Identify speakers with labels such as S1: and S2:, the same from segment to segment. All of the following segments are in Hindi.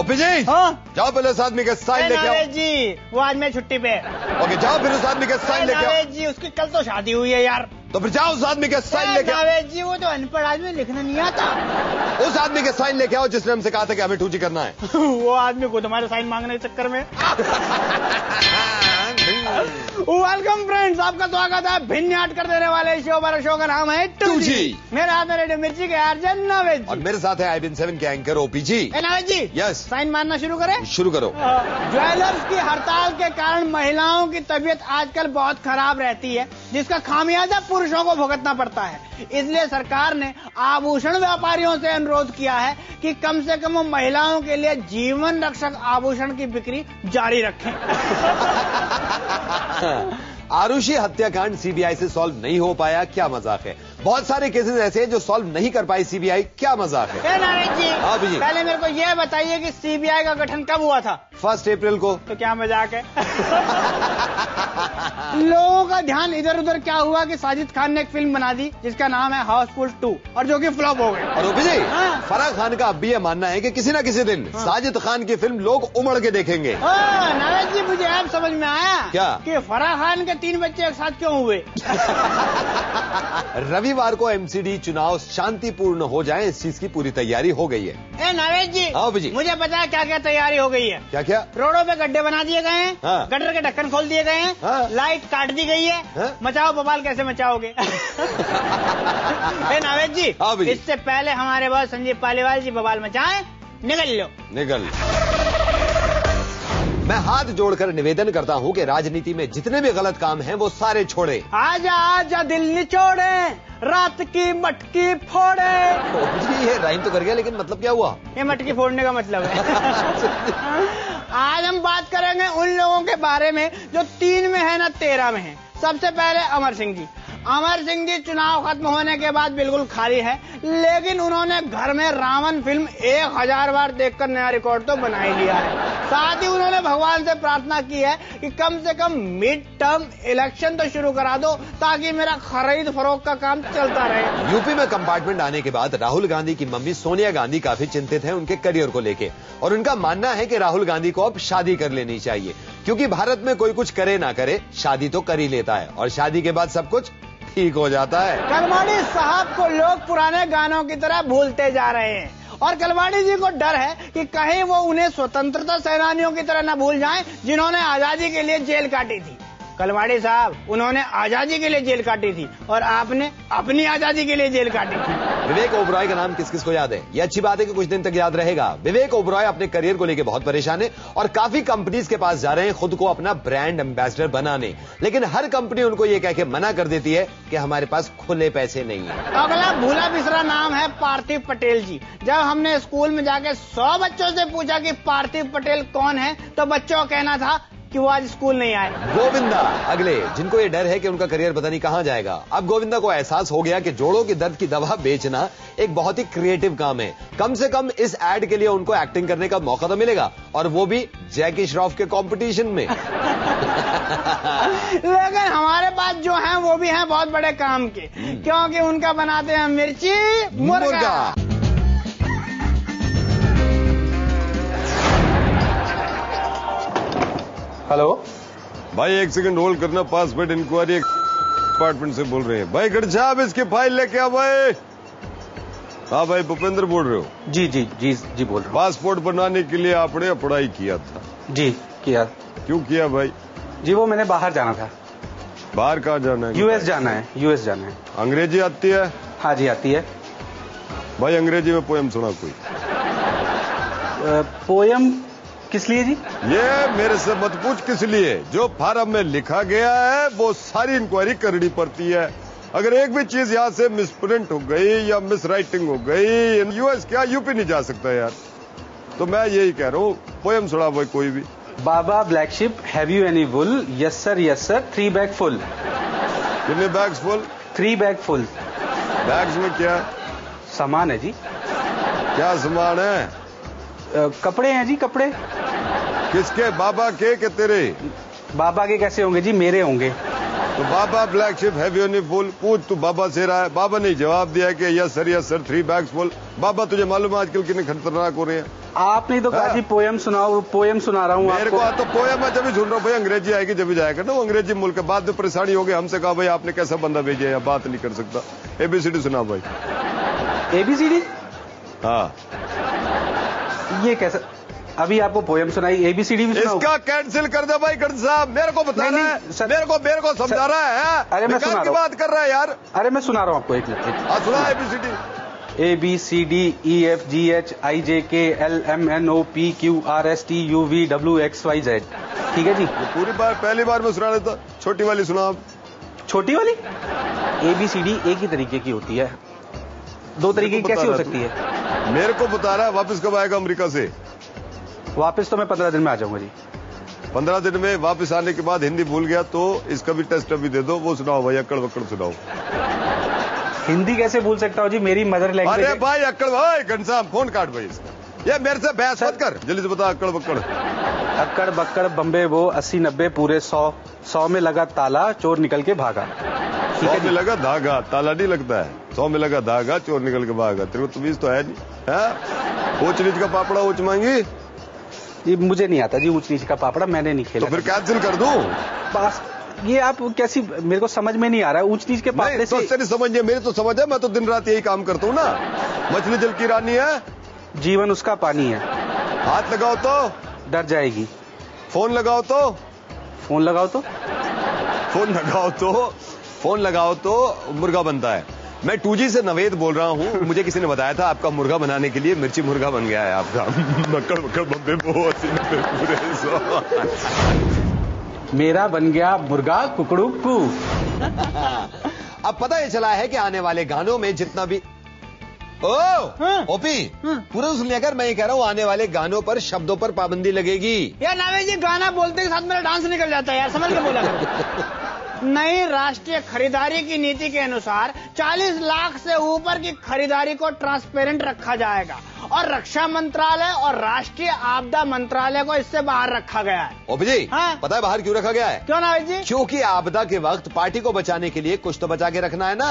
S1: ओपी जी,
S2: हाँ?
S1: जाओ पहले उस आदमी के साइन लेके आओ।
S2: जी वो आज मैं छुट्टी पे।
S1: ओके, जाओ फिर उस आदमी के साइन लेके आओ।
S2: जी उसकी कल तो शादी हुई है यार।
S1: तो फिर जाओ उस आदमी के साइन लेके आओ।
S2: जी वो तो अनपढ़ आदमी, लिखना नहीं आता।
S1: उस आदमी के साइन लेके आओ जिसने हमसे कहा था कि हमें टूची करना है।
S2: वो आदमी को तुम्हारे साइन मांगने के चक्कर में। वेलकम फ्रेंड्स, आपका स्वागत है भिन्न हट कर देने वाले शो पर। शो का नाम है टूजी। मेरे हाथ में रेडियो मिर्ची के आरजे नावेद
S1: और मेरे साथ है IBN7 के एंकर ओपी जी।
S2: नावेद जी,
S1: यस,
S2: साइन मारना शुरू करें।
S1: शुरू करो।
S2: ज्वेलर्स की हड़ताल के कारण महिलाओं की तबीयत आजकल बहुत खराब रहती है, जिसका खामियाजा पुरुषों को भुगतना पड़ता है। इसलिए सरकार ने आभूषण व्यापारियों से अनुरोध किया है कि कम से कम वो महिलाओं के लिए जीवन रक्षक आभूषण की बिक्री जारी रखें।
S1: आरुषि हत्याकांड CBI से सॉल्व नहीं हो पाया, क्या मजाक है। बहुत सारे केसेस ऐसे हैं जो सॉल्व नहीं कर पाई CBI, क्या मजाक है।
S2: नारायण जी,
S1: हाँ जी,
S2: पहले मेरे को यह बताइए कि CBI का गठन कब हुआ था।
S1: 1 अप्रैल को।
S2: तो क्या मजाक है। लोगों का ध्यान इधर उधर क्या हुआ कि साजिद खान ने एक फिल्म बना दी जिसका नाम है हाउसफुल 2 और जो कि फ्लॉप हो गई।
S1: और ओपी जी,
S2: हाँ?
S1: फराह खान का अब भी यह मानना है कि किसी न किसी दिन साजिद खान की फिल्म लोग उमड़ के देखेंगे।
S2: नारायण जी, मुझे अब समझ में आया
S1: क्या
S2: कि फराह खान के 3 बच्चे एक साथ क्यों हुए।
S1: रविवार को MCD चुनाव शांतिपूर्ण हो जाए, इस चीज की पूरी तैयारी हो गई है।
S2: नारायण जी,
S1: हाँ जी,
S2: मुझे पता है क्या क्या तैयारी हो गई है।
S1: क्या क्या?
S2: रोडों पे गड्ढे बना दिए गए हैं,
S1: हाँ।
S2: गटर के ढक्कन खोल दिए गए हैं,
S1: हाँ।
S2: लाइट काट दी गई है।
S1: हाँ।
S2: मचाओ बवाल कैसे मचाओगे। नावेद जी,
S1: हाँ जी,
S2: इससे पहले हमारे बॉस संजीव पालीवाल जी बवाल मचाएं, निकल लो।
S1: निकल। मैं हाथ जोड़कर निवेदन करता हूं कि राजनीति में जितने भी गलत काम हैं वो सारे छोड़े।
S2: आजा आजा दिल निचोड़े, रात की मटकी फोड़े।
S1: जी, ये राइम तो कर गया, लेकिन मतलब क्या हुआ?
S2: ये मटकी फोड़ने का मतलब है। आज हम बात करेंगे उन लोगों के बारे में जो 3 में है ना 13 में है। सबसे पहले अमर सिंह जी। अमर सिंह जी चुनाव खत्म होने के बाद बिल्कुल खाली है, लेकिन उन्होंने घर में रावण फिल्म 1000 बार देखकर नया रिकॉर्ड तो बना ही लिया है। साथ ही उन्होंने भगवान से प्रार्थना की है कि कम से कम मिड टर्म इलेक्शन तो शुरू करा दो ताकि मेरा खरीद फरोख्त का काम चलता रहे।
S1: यूपी में कंपार्टमेंट आने के बाद राहुल गांधी की मम्मी सोनिया गांधी काफी चिंतित हैं उनके करियर को लेके, और उनका मानना है कि राहुल गांधी को अब शादी कर लेनी चाहिए, क्योंकि भारत में कोई कुछ करे ना करे, शादी तो कर ही लेता है और शादी के बाद सब कुछ ठीक हो जाता है।
S2: कलवाड़ी साहब को लोग पुराने गानों की तरह भूलते जा रहे हैं और कलवाड़ी जी को डर है कि कहीं वो उन्हें स्वतंत्रता सेनानियों की तरह न भूल जाएं जिन्होंने आजादी के लिए जेल काटी थी। कलवाड़ी साहब, उन्होंने आजादी के लिए जेल काटी थी और आपने अपनी आजादी के लिए जेल काटी थी।
S1: विवेक ओबरॉय का नाम किस किस को याद है? ये अच्छी बात है कि कुछ दिन तक याद रहेगा। विवेक ओबरॉय अपने करियर को लेकर बहुत परेशान है और काफी कंपनीज के पास जा रहे हैं खुद को अपना ब्रांड एम्बेसडर बनाने, लेकिन हर कंपनी उनको ये कह के मना कर देती है कि हमारे पास खुले पैसे नहीं है।
S2: अगला भूला बिसरा नाम है पार्थिव पटेल जी। जब हमने स्कूल में जाके 100 बच्चों से पूछा कि पार्थिव पटेल कौन है, तो बच्चों का कहना था कि वो आज स्कूल नहीं आए।
S1: गोविंदा अगले, जिनको ये डर है कि उनका करियर पता नहीं कहां जाएगा। अब गोविंदा को एहसास हो गया कि जोड़ों के दर्द की दवा बेचना एक बहुत ही क्रिएटिव काम है। कम से कम इस एड के लिए उनको एक्टिंग करने का मौका तो मिलेगा, और वो भी जैकी श्रॉफ के कंपटीशन में।
S2: लेकिन हमारे पास जो हैं वो भी हैं बहुत बड़े काम के, क्योंकि उनका बनाते हैं मिर्ची मुर्गा।
S3: हेलो
S1: भाई, एक सेकंड होल्ड करना। पासपोर्ट इंक्वायरी डिपार्टमेंट से बोल रहे हैं। भाई गढ़ आप इसकी फाइल लेके आ भाई। हाँ भाई, भूपेंद्र बोल रहे हो?
S3: जी जी जी जी बोल रहा हूँ।
S1: पासपोर्ट बनाने के लिए आपने अप्लाई किया था?
S3: जी किया।
S1: क्यों किया भाई?
S3: जी वो मैंने बाहर जाना था।
S1: बाहर कहाँ जाना है?
S3: यूएस जाना है। यूएस जाना है।
S1: अंग्रेजी आती है?
S3: हाँ जी आती है।
S1: भाई अंग्रेजी में पोएम सुना कोई।
S3: पोएम किस लिए जी?
S1: ये मेरे से मत पूछ किस लिए, जो फार्म में लिखा गया है वो सारी इंक्वायरी करनी पड़ती है। अगर एक भी चीज यहाँ से मिसप्रिंट हो गई या मिस राइटिंग हो गई, यूएस क्या यूपी नहीं जा सकता यार। तो मैं यही कह रहा हूँ, पोएम सुना भाई कोई भी।
S3: Baa baa black sheep, have you any wool? Yes sir 3 bag full.
S1: कितने bags full?
S3: 3 bag full.
S1: Bags में क्या
S3: सामान है जी?
S1: क्या सामान है?
S3: कपड़े हैं जी, कपड़े।
S1: किसके? बाबा के तेरे?
S3: बाबा के कैसे होंगे जी, मेरे होंगे।
S1: तो baa baa black sheep have you any full पूछ तू बाबा से रहा है। बाबा ने जवाब दिया कि यस सर 3 बैग्स फुल। बाबा तुझे मालूम है आजकल कितने खतरनाक हो रहे हैं।
S3: आपने तो कहा जी पोयम सुनाओ, पोयम सुना रहा हूँ
S1: मेरे
S3: आपको।
S1: को तो पोयम है जब भी सुन रहा हूँ भाई, अंग्रेजी आएगी जब भी जाएगा ना। वो अंग्रेजी मुल्क है, बाद में परेशानी हो गई। हमसे कहा भाई आपने कैसा बंदा भेजा है, बात नहीं कर सकता। ABCD सुना भाई।
S3: ABCD?
S1: हाँ
S3: ये कैसा? अभी आपको पोयम सुनाई, ABCD भी सुनाओ?
S1: इसका कैंसिल कर दे भाई गण साहब। मेरे को बता रहा है, मेरे को समझा रहा है।
S3: अरे मैं सुना रहा हूँ,
S1: बात कर रहा है यार।
S3: अरे मैं सुना रहा हूँ आपको, एक मिनट।
S1: सुना ABCD।
S3: ABCD EFGH IJK LMNOPQRST UVWXYZ। ठीक है जी।
S1: पूरी बार पहली बार में सुना लेता। छोटी वाली सुना आप।
S3: छोटी वाली? ABCD एक ही तरीके की होती है, दो तरीके की कैसी हो सकती है?
S1: मेरे को बता रहा है। वापस कब आएगा अमेरिका से?
S3: वापस तो मैं 15 दिन में आ जाऊंगा जी।
S1: 15 दिन में वापस आने के बाद हिंदी भूल गया तो इसका भी टेस्ट अभी दे दो। वो सुनाओ भाई, अक्कड़ बक्कड़ सुनाओ।
S3: हिंदी कैसे भूल सकता हूँ जी, मेरी मदर लैंग्वेज।
S1: अरे भाई अक्कड़ भाई, घनश्याम फोन काट भाई इसका। ये मेरे से बहस मत कर, जल्दी से बता अक्कड़ बक्कड़।
S3: अक्कड़ बक्कड़ बम्बे वो 80-90 पूरे 100 में लगा ताला, चोर निकल के भागा।
S1: 100 में लगा धागा, ताला नहीं लगता है। 100 में लगा धागा, चोर निकल के भागा। तेरे को तमीज तो है नहीं है? ऊंच नीच का पापड़ा ऊंच मांगी।
S3: जी मुझे नहीं आता जी ऊंच नीच का पापड़ा, मैंने नहीं खेला।
S1: तो फिर कैंसिल कर दूं?
S3: बस ये आप कैसी, मेरे को समझ में नहीं आ रहा है ऊंच नीच के पापड़े से।
S1: नहीं समझिए, मेरे तो समझ है। मैं तो दिन रात यही काम करता हूँ ना। मछली जल की रानी है,
S3: जीवन उसका पानी है।
S1: हाथ लगाओ तो
S3: डर जाएगी।
S1: फोन लगाओ तो,
S3: फोन लगाओ तो,
S1: फोन लगाओ तो मुर्गा बनता है। मैं 2G से नवेद बोल रहा हूँ। मुझे किसी ने बताया था आपका मुर्गा बनाने के लिए मिर्ची मुर्गा बन गया है आपका। मक्कड़ मक्कड़ बम्बे बहुत पूरे 100।
S3: मेरा बन गया मुर्गा कुकड़ू कू।
S4: अब पता ये चला है कि आने वाले गानों में जितना भी ओपी पूरा सुन लिया कर। मैं ये कह रहा हूँ आने वाले गानों पर शब्दों पर पाबंदी लगेगी।
S2: यार नावे जी गाना बोलते के साथ मेरा डांस निकल जाता है यार, समझ के बोला करो। नई राष्ट्रीय खरीदारी की नीति के अनुसार 40 लाख से ऊपर की खरीदारी को ट्रांसपेरेंट रखा जाएगा और रक्षा मंत्रालय और राष्ट्रीय आपदा मंत्रालय को इससे बाहर रखा गया है।
S4: ओपी जी
S2: हाँ?
S4: पता है बाहर क्यों रखा गया है?
S2: क्यों नावेद जी?
S4: क्योंकि आपदा के वक्त पार्टी को बचाने के लिए कुछ तो बचा के रखना है ना।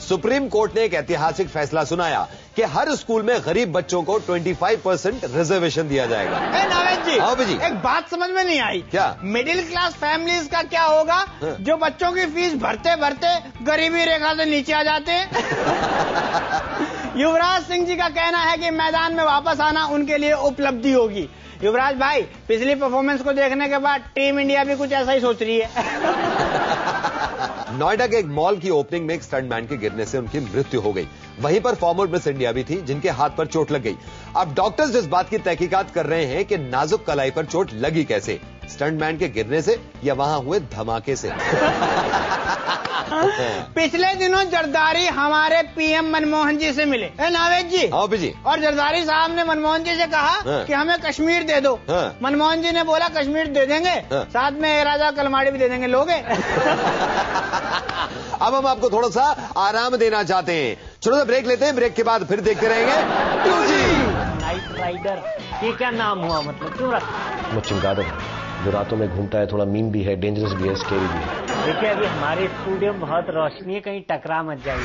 S4: सुप्रीम कोर्ट ने एक ऐतिहासिक फैसला सुनाया कि हर स्कूल में गरीब बच्चों को 25% रिजर्वेशन दिया जाएगा।
S2: नावेद जी,
S4: हाँ जी,
S2: एक बात समझ में नहीं आई।
S4: क्या?
S2: मिडिल क्लास फैमिलीज का क्या होगा जो बच्चों की फीस भरते भरते गरीबी रेखा से नीचे आ जाते हैं? युवराज सिंह जी का कहना है कि मैदान में वापस आना उनके लिए उपलब्धि होगी। युवराज भाई, पिछली परफॉर्मेंस को देखने के बाद टीम इंडिया भी कुछ ऐसा ही सोच रही है।
S4: नोएडा के एक मॉल की ओपनिंग में एक स्टंटमैन के गिरने से उनकी मृत्यु हो गई। वहीं पर फॉर्मर मिस इंडिया भी थी जिनके हाथ पर चोट लग गई। अब डॉक्टर्स इस बात की तहकीकात कर रहे हैं कि नाजुक कलाई पर चोट लगी कैसे, स्टंटमैन के गिरने से या वहां हुए धमाके से।
S2: पिछले दिनों जरदारी हमारे PM मनमोहन जी से मिले। नावेद जी,
S4: हाँ जी,
S2: और जरदारी साहब ने मनमोहन जी से कहा कि हमें कश्मीर दे दो। मनमोहन जी ने बोला कश्मीर दे देंगे, साथ में राजा कलमाड़ी भी दे देंगे, लोगे?
S4: अब हम आपको थोड़ा सा आराम देना चाहते हैं, छोटा सा ब्रेक लेते हैं। ब्रेक के बाद फिर देखते रहेंगे 2G।
S5: नाइट राइडर, ये क्या नाम हुआ, मतलब क्यों रखा?
S6: वो चमगादड़ जो रातों में घूमता है, थोड़ा मीन भी है, डेंजरस भी है, स्केरी भी है।
S5: देखिए अभी हमारे स्टूडियो में बहुत रोशनी है, कहीं टकरा मत जाइए।